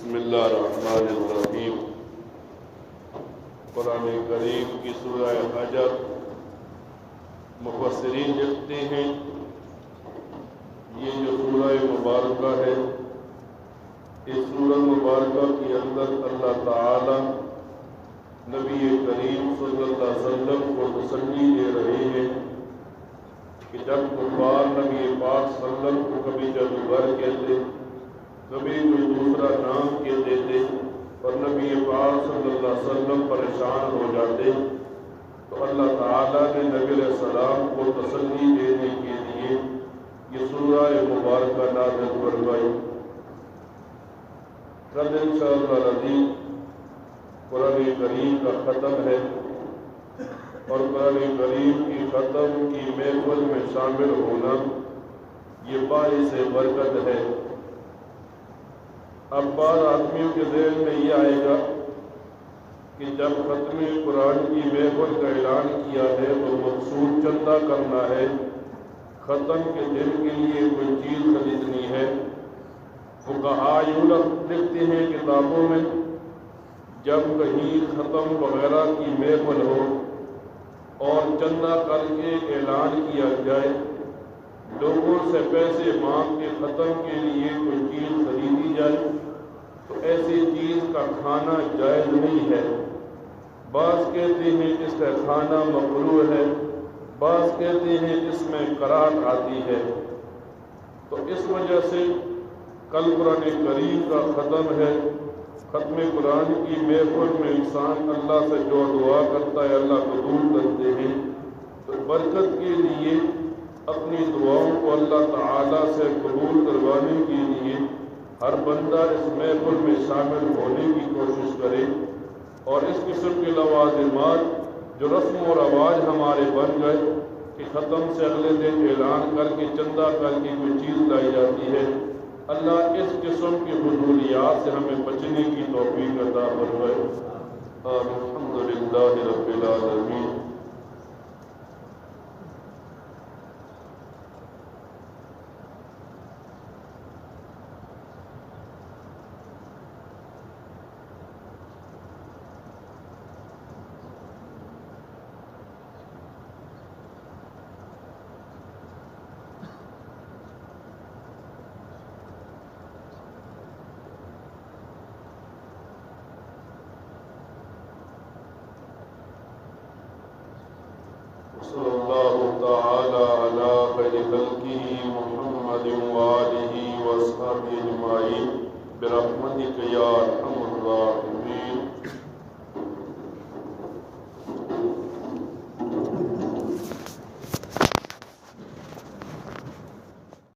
بسم اللہ الرحمن الرحیم۔ قرآن کریم کی سورہ حجر مفسرین لکھتے ہیں یہ جو سورہ مبارکہ ہے، اس سورہ مبارکہ کے اندر اللہ تعالی نبی کریم صلی اللہ علیہ وسلم کو تسلی دے رہے ہیں کہ جب کفار نبی پاک صلی اللہ علیہ وسلم کو کبھی جادوگر کہتے، کبھی کوئی دوسرا نام کہتے تھے اور نبی پاک صلی اللہ علیہ وسلم پریشان ہو جاتے، تو اللہ تعالیٰ نے نبی علیہ السلام کو تسلی دینے کے لیے یہ سورہ مبارکہ نازل فرمائی۔ کل انشاءاللہ العظیم قرآن کریم کا ختم ہے اور قرآن کریم کی ختم کی محفل میں شامل ہونا یہ باعث برکت ہے۔ اب بعض آدمیوں کے ذہن میں یہ آئے گا کہ جب ختم قرآن کی محفل کا اعلان کیا ہے تو مقصود چندہ کرنا ہے، ختم کے دن کے لیے کوئی چیز خریدنی ہے۔ فقہاء یوں لکھتے ہیں کتابوں میں، جب کہیں ختم وغیرہ کی محفل ہو اور چندہ کر کے اعلان کیا جائے، لوگوں سے پیسے مانگ کے ختم کے لیے کوئی چیز خریدی جائے تو ایسی چیز کا کھانا جائز نہیں ہے۔ بعض کہتے ہیں اس کا کھانا مکروہ ہے، بعض کہتے ہیں اس میں کراہت آتی ہے۔ تو اس وجہ سے کل قرآن کریم کا ختم ہے، ختم قرآن کی محفل میں انسان اللہ سے جو دعا کرتا ہے اللہ قبول کرتے ہیں، تو برکت کے لیے اپنی دعاؤں کو اللہ تعالیٰ سے قبول کروانے کے لیے ہر بندہ اس محفل میں شامل ہونے کی کوشش کرے، اور اس قسم کے لوازمات جو رسم و رواج ہمارے بن گئے کہ ختم سے اگلے دن اعلان کر کے چندہ کر کے کوئی چیز لائی جاتی ہے، اللہ اس قسم کی فضولیات سے ہمیں بچنے کی توفیق عطا فرمائے۔ الحمدللہ رب العالمین۔ صلی اللہ تعالی علی خیر خلقہ محمد وآلہ وصحبہ اجمعین برحمتک یا ارحم الراحمین۔